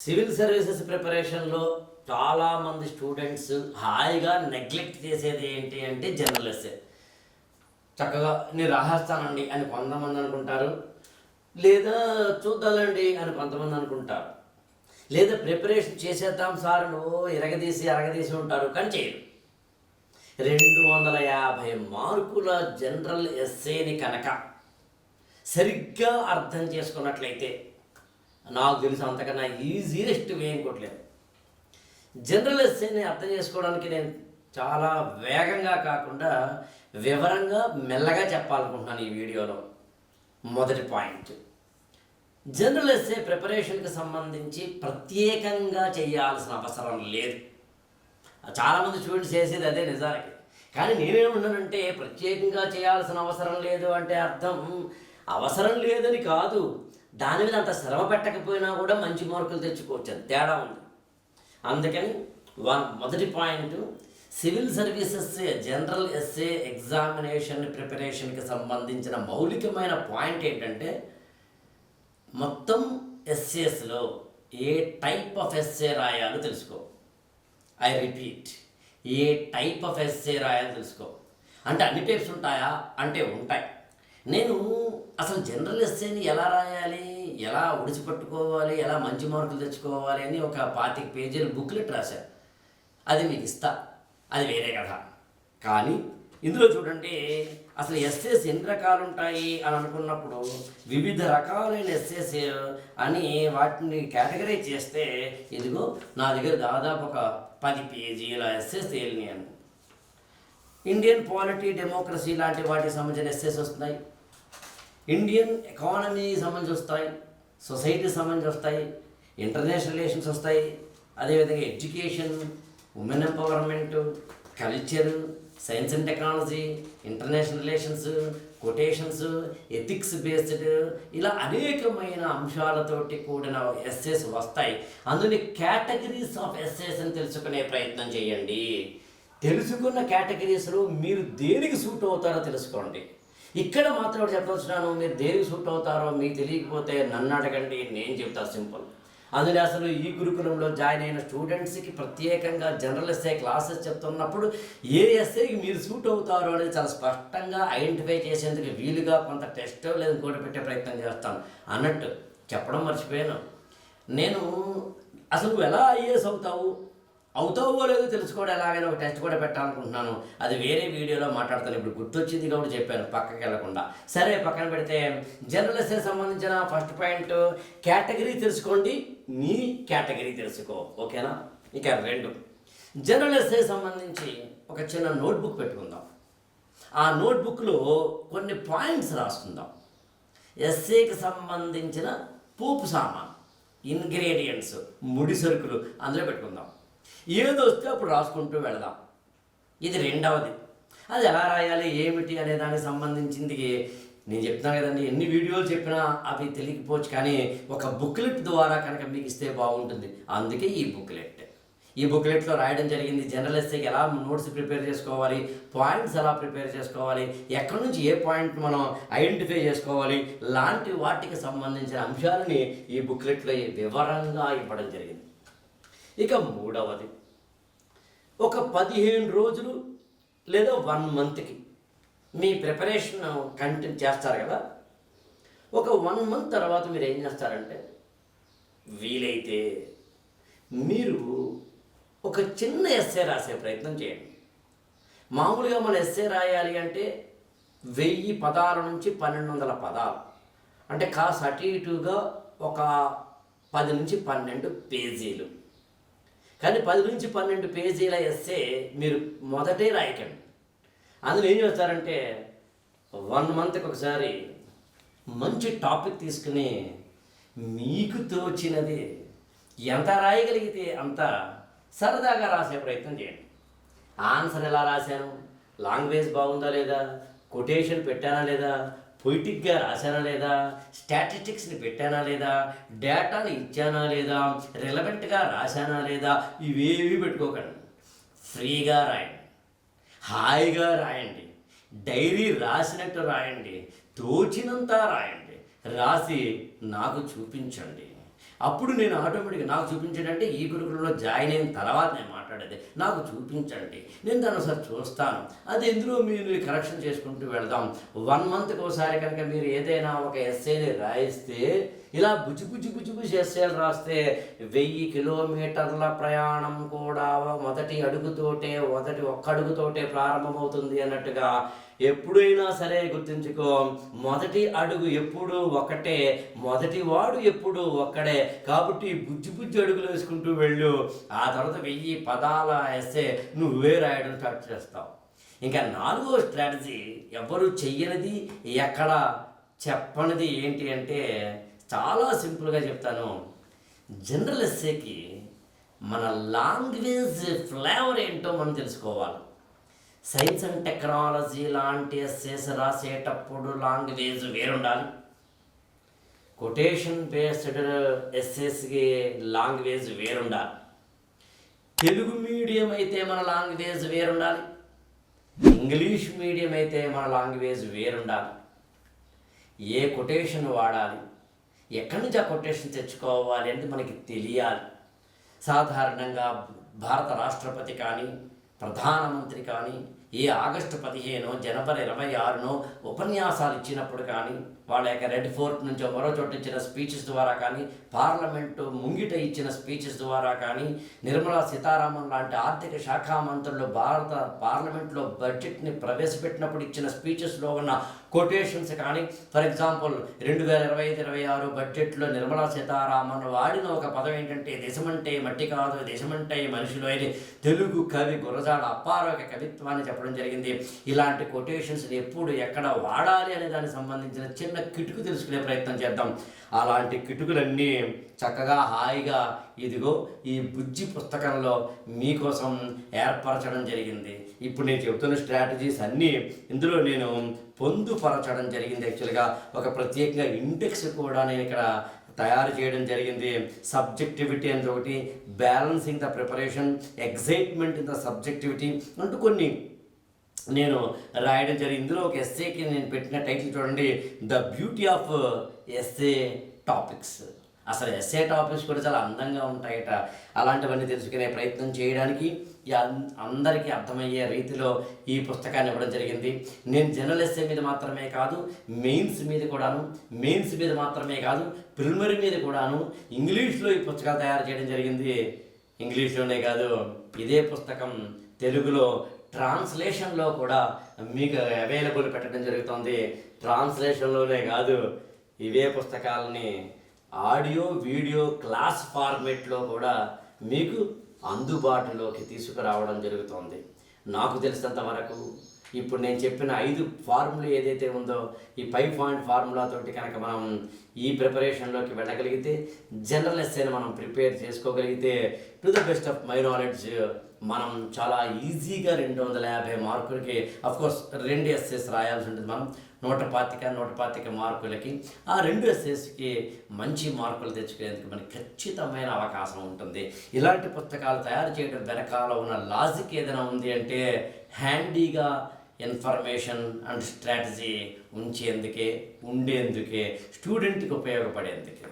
Civil services ప్రిపరేషన్లో చాలామంది students హాయిగా నెగ్లెక్ట్ చేసేది ఏంటి అంటే జనరల్ ఎస్సే. చక్కగా నేను రాసేస్తానండి అని కొంతమంది అనుకుంటారు, లేదా చూద్దాలండి అని కొంతమంది అనుకుంటారు, లేదా ప్రిపరేషన్ చేసేద్దాం సార్ నువ్వు అరగదీసి ఉంటారు కానీ చేయరు. 250 మార్కుల జనరల్ ఎస్సేని కనుక సరిగ్గా అర్థం చేసుకున్నట్లయితే నాకు తెలిసి అంతకన్నా ఈజీయెస్ట్ వే ఇంకోట్లేదు. జనరల్ ఎస్సేని అర్థం చేసుకోవడానికి నేను చాలా వేగంగా కాకుండా వివరంగా మెల్లగా చెప్పాలనుకుంటున్నాను ఈ వీడియోలో. మొదటి పాయింట్, జనరల్ ఎస్సే ప్రిపరేషన్కి సంబంధించి ప్రత్యేకంగా చేయాల్సిన అవసరం లేదు. చాలామంది స్టూడెంట్స్ చేసేది అదే నిజానికి. కానీ నేనేమన్నానంటే ప్రత్యేకంగా చేయాల్సిన అవసరం లేదు అంటే అర్థం అవసరం లేదని కాదు, దాని మీద అంత శ్రమ పెట్టకపోయినా కూడా మంచి మార్కులు తెచ్చుకోవచ్చు, అది తేడా ఉంది. అందుకని మొదటి point, civil services general essay examination ప్రిపరేషన్కి సంబంధించిన మౌలికమైన పాయింట్ ఏంటంటే మొత్తం ఎస్సేస్లో ఏ టైప్ ఆఫ్ ఎస్సే రాయాలో తెలుసుకో. ఐ రిపీట్, ఏ టైప్ ఆఫ్ ఎస్సే రాయాలో తెలుసుకో. అంటే అన్ని టైప్స్ ఉంటాయా అంటే ఉంటాయి. నేను అసలు జనరల్ ఎస్సేని ఎలా రాయాలి, ఎలా ఉడిచిపట్టుకోవాలి, ఎలా మంచి మార్కులు తెచ్చుకోవాలి అని ఒక 25 పేజీల బుక్లెట్ రాశాను. అది మీకు ఇస్తా, అది వేరే కథ. కానీ ఇందులో చూడండి, అసలు ఎస్సేస్ ఎన్ని రకాలు ఉంటాయి అని అనుకున్నప్పుడు వివిధ రకాలైన ఎస్సేస్ అని వాటిని కేటగరైజ్ చేస్తే ఇదిగో నా దగ్గర దాదాపు ఒక 10 పేజీల ఎస్సేస్ తేలినాను. ఇండియన్ పాలిటీ డెమోక్రసీ లాంటి వాటికి సంబంధించిన ఎస్సేస్ వస్తున్నాయి, ఇండియన్ ఎకానమీ సంబంధించి వస్తాయి, సొసైటీ సంబంధించి వస్తాయి, ఇంటర్నేషనల్ రిలేషన్స్ వస్తాయి, అదేవిధంగా education, women empowerment, culture, science and technology, international relations, quotations, ethics based, ఇలా అనేకమైన అంశాలతోటి కూడిన ఎస్సేస్ వస్తాయి. అందులో కేటగిరీస్ ఆఫ్ ఎస్సేస్ అని తెలుసుకునే ప్రయత్నం చేయండి. తెలుసుకున్న కేటగిరీస్లో మీరు దేనికి సూట్ అవుతారో తెలుసుకోండి. ఇక్కడ మాత్రం చెప్పవచ్చున్నాను, మీరు దేనికి సూట్ అవుతారో మీకు తెలియకపోతే నన్ను అడగండి, నేను చెప్తాను, సింపుల్. అందులో అసలు ఈ గురుకులంలో జాయిన్ అయిన స్టూడెంట్స్కి ప్రత్యేకంగా జనరల్ ఎస్సే క్లాసెస్ చెప్తున్నప్పుడు ఏ ఎస్సేకి మీరు సూట్ అవుతారో అనేది చాలా స్పష్టంగా ఐడెంటిఫై చేసేందుకు వీలుగా కొంత టెస్ట్ లేదా ఇంకోటి పెట్టే ప్రయత్నం చేస్తాను. అన్నట్టు చెప్పడం మర్చిపోయాను, నేను అసలు నువ్వు ఎలా ఐఏఎస్ అవుతావో లేదో తెలుసుకోవడం ఎలాగైనా ఒక టెస్ట్ కూడా పెట్టాలనుకుంటున్నాను. అది వేరే వీడియోలో మాట్లాడతాను. ఇప్పుడు గుర్తొచ్చింది కాబట్టి చెప్పాను, పక్కకి వెళ్లకుండా. సరే, పక్కన పెడితే జనరల్ ఎస్సే సంబంధించిన ఫస్ట్ పాయింట్, కేటగిరీ తెలుసుకోండి, మీ కేటగిరీ తెలుసుకో, ఓకేనా? ఇక 2, జనరల్ ఎస్సే సంబంధించి ఒక చిన్న నోట్బుక్ పెట్టుకుందాం. ఆ నోట్బుక్లో కొన్ని పాయింట్స్ రాసుకుందాం. ఎస్సేకి సంబంధించిన పోపు సామాన్, ఇంగ్రీడియంట్స్, ముడి సరుకులు అందులో పెట్టుకుందాం. ఏదో వస్తే అప్పుడు రాసుకుంటూ వెళదాం. ఇది 2వది. అది ఎలా రాయాలి ఏమిటి అనే దానికి సంబంధించింది నేను చెప్తున్నాను కదండి. ఎన్ని వీడియోలు చెప్పినా అవి తెలియకపోవచ్చు, కానీ ఒక బుక్లెట్ ద్వారా కనుక మీకు ఇస్తే బాగుంటుంది. అందుకే ఈ బుక్లెట్లో రాయడం జరిగింది. జనరల్ ఎస్సేకి ఎలా నోట్స్ ప్రిపేర్ చేసుకోవాలి, పాయింట్స్ ఎలా ప్రిపేర్ చేసుకోవాలి, ఎక్కడి నుంచి ఏ పాయింట్ మనం ఐడెంటిఫై చేసుకోవాలి, లాంటి వాటికి సంబంధించిన అంశాలని ఈ బుక్లెట్లో వివరంగా ఇవ్వడం జరిగింది. ఇక 3వది, ఒక 15 రోజులు లేదా 1 మంత్కి మీ ప్రిపరేషన్ కంటిన్యూ చేస్తారు కదా. ఒక 1 మంత్ తర్వాత మీరు ఏం చేస్తారంటే, వీలైతే మీరు ఒక చిన్న ఎస్సే రాసే ప్రయత్నం చేయండి. మామూలుగా మన ఎస్సే రాయాలి అంటే 1000 పదాల నుంచి 1200 పదాలు, అంటే కాస్త అటు ఇటుగా ఒక 10 నుంచి 12 పేజీలు. కానీ 10 నుంచి 12 పేజీల ఎస్సే మీరు మొదటే రాయకండి. అందులో ఏం చేస్తారంటే 1 మంత్కి ఒకసారి మంచి టాపిక్ తీసుకుని మీకు తోచినది ఎంత రాయగలిగితే అంత సరదాగా రాసే ప్రయత్నం చేయండి. ఆన్సర్ ఎలా రాశాను, లాంగ్వేజ్ బాగుందా లేదా, కొటేషన్ పెట్టానా లేదా, పొయిటిక్గా రాశానా లేదా, స్టాటిస్టిక్స్ని పెట్టానా లేదా, డేటాని ఇచ్చానా లేదా, రిలవెంట్గా రాశానా లేదా, ఇవేవి పెట్టుకోకండి. ఫ్రీగా రాయండి, హాయిగా రాయండి, డైరీ రాసినట్టు రాయండి, తోచినంత రాయండి, రాసి నాకు చూపించండి. అప్పుడు నేను ఆటోమేటిక్గా నాకు చూపించండి అంటే ఈ గురుకులంలో జాయిన్ అయిన తర్వాత నేను మాట్లాడేది నాకు చూపించండి, నేను దాన్ని ఒకసారి చూస్తాను, అది ఎందులో మీరు కరెక్షన్ చేసుకుంటూ వెళదాం. 1 మంత్కి ఒకసారి కనుక మీరు ఏదైనా ఒక ఎస్సేని రాయిస్తే, ఇలా బుజ్జి ఎస్సేలు రాస్తే 1000 కిలోమీటర్ల ప్రయాణం కూడా మొదటి ఒక్క అడుగుతోటే ప్రారంభమవుతుంది అన్నట్టుగా ఎప్పుడైనా సరే గుర్తుంచుకో, మొదటి అడుగు ఎప్పుడు ఒకటే, మొదటి వాడు ఎప్పుడు ఒక్కడే. కాబట్టి బుజ్జి అడుగులు వేసుకుంటూ వెళ్ళు. ఆ తర్వాత 1000 పదాల ఎస్సే నువ్వే రాయడం స్టార్ట్ చేస్తావు. ఇంకా 4వ స్ట్రాటజీ ఎవరు చెయ్యనిది, ఎక్కడ చెప్పనిది ఏంటి అంటే చాలా సింపుల్గా చెప్తాను. జనరల్ ఎస్సేకి మన లాంగ్వేజ్ ఫ్లేవర్ ఏంటో మనం తెలుసుకోవాలి. సైన్స్ అండ్ టెక్నాలజీ లాంటి ఎస్సేస్ రాసేటప్పుడు లాంగ్వేజ్ వేరుండాలి. కొటేషన్ బేస్డ్ ఎస్సేస్కి లాంగ్వేజ్ వేరుండాలి. తెలుగు మీడియం అయితే మన లాంగ్వేజ్ వేరుండాలి, ఇంగ్లీష్ మీడియం అయితే మన లాంగ్వేజ్ వేరుండాలి. ఏ కొటేషన్ వాడాలి, ఎక్కడి నుంచి ఆ కొటేషన్ తెచ్చుకోవాలి అంటే మనకి తెలియాలి. సాధారణంగా భారత రాష్ట్రపతి కానీ, ప్రధానమంత్రి కానీ ఈ ఆగస్టు 15 జనవరి 26 ఉపన్యాసాలు ఇచ్చినప్పుడు కానీ, వాళ్ళ యొక్క రెడ్ ఫోర్ట్ నుంచో మరో చోట ఇచ్చిన స్పీచెస్ ద్వారా కానీ, పార్లమెంటు ముంగిట ఇచ్చిన స్పీచెస్ ద్వారా కానీ, నిర్మలా సీతారామన్ లాంటి ఆర్థిక శాఖా మంత్రులు భారత పార్లమెంట్లో బడ్జెట్ని ప్రవేశపెట్టినప్పుడు ఇచ్చిన స్పీచెస్లో ఉన్న కొటేషన్స్ కానీ, ఫర్ ఎగ్జాంపుల్ 2025-26 బడ్జెట్లో నిర్మలా సీతారామన్ వాడిన ఒక పదం ఏంటంటే దేశమంటే మట్టి కాదు, దేశమంటే మనుషులు అని తెలుగు కవి గురజాడ అప్పారావు యొక్క కవిత్వాన్ని చెప్పడం జరిగింది. ఇలాంటి కొటేషన్స్ని ఎప్పుడు ఎక్కడ వాడాలి అనే దానికి సంబంధించిన చిన్న కిటుకు తెలుసుకునే ప్రయత్నం చేద్దాం. అలాంటి కిటుకులన్నీ చక్కగా హాయిగా ఇదిగో ఈ బుజ్జి పుస్తకంలో మీకోసం ఏర్పరచడం జరిగింది. ఇప్పుడు నేను చెబుతున్న స్ట్రాటజీస్ అన్నీ ఇందులో నేను పొందుపరచడం జరిగింది. యాక్చువల్గా ఒక ప్రత్యేకంగా ఇండెక్స్ కూడా నేను ఇక్కడ తయారు చేయడం జరిగింది. సబ్జెక్టివిటీ అనేది ఒకటి, balancing the preparation, excitement in the subjectivity అంటూ కొన్ని నేను రాయడం జరిగింది. ఇందులో ఒక ఎస్సేకి నేను పెట్టిన టైటిల్ చూడండి, the beauty of essay topics. అసలు ఎస్సే టాపిక్స్ కూడా చాలా అందంగా ఉంటాయట. అలాంటివన్నీ తెలుసుకునే ప్రయత్నం చేయడానికి అందరికీ అర్థమయ్యే రీతిలో ఈ పుస్తకాన్ని ఇవ్వడం జరిగింది. నేను జనరల్ ఎస్సే మీద మాత్రమే కాదు, మెయిన్స్ మీద మాత్రమే కాదు, ప్రిలిమినరీ మీద కూడాను ఇంగ్లీష్లో ఈ పుస్తకాలు తయారు చేయడం జరిగింది. ఇంగ్లీష్లోనే కాదు, ఇదే పుస్తకం తెలుగులో ట్రాన్స్లేషన్లో కూడా మీకు అవైలబుల్ పెట్టడం జరుగుతుంది. ట్రాన్స్లేషన్లోనే కాదు, ఇవే పుస్తకాలని ఆడియో వీడియో క్లాస్ ఫార్మేట్లో కూడా మీకు అందుబాటులోకి తీసుకురావడం జరుగుతుంది. నాకు తెలిసినంత వరకు ఇప్పుడు నేను చెప్పిన 5 ఫార్ములా ఏదైతే ఉందో, ఈ 5 పాయింట్ ఫార్ములా తోటి కనుక మనం ఈ ప్రిపరేషన్లోకి వెళ్ళగలిగితే, జనరల్ ఎస్సేని మనం ప్రిపేర్ చేసుకోగలిగితే, to the best of my knowledge మనం చాలా ఈజీగా 250 మార్కులకి, అఫ్కోర్స్ 2 ఎస్సేస్ రాయాల్సి ఉంటుంది. మనం 125 మార్కులకి ఆ 2 ఎస్సేస్కి మంచి మార్కులు తెచ్చుకునేందుకు మనకి ఖచ్చితమైన అవకాశం ఉంటుంది. ఇలాంటి పుస్తకాలు తయారు చేయడం వెనకాల ఉన్న లాజిక్ ఏదైనా ఉంది అంటే హ్యాండీగా ఇన్ఫర్మేషన్ అండ్ స్ట్రాటజీ ఉండేందుకే, స్టూడెంట్కి ఉపయోగపడేందుకే.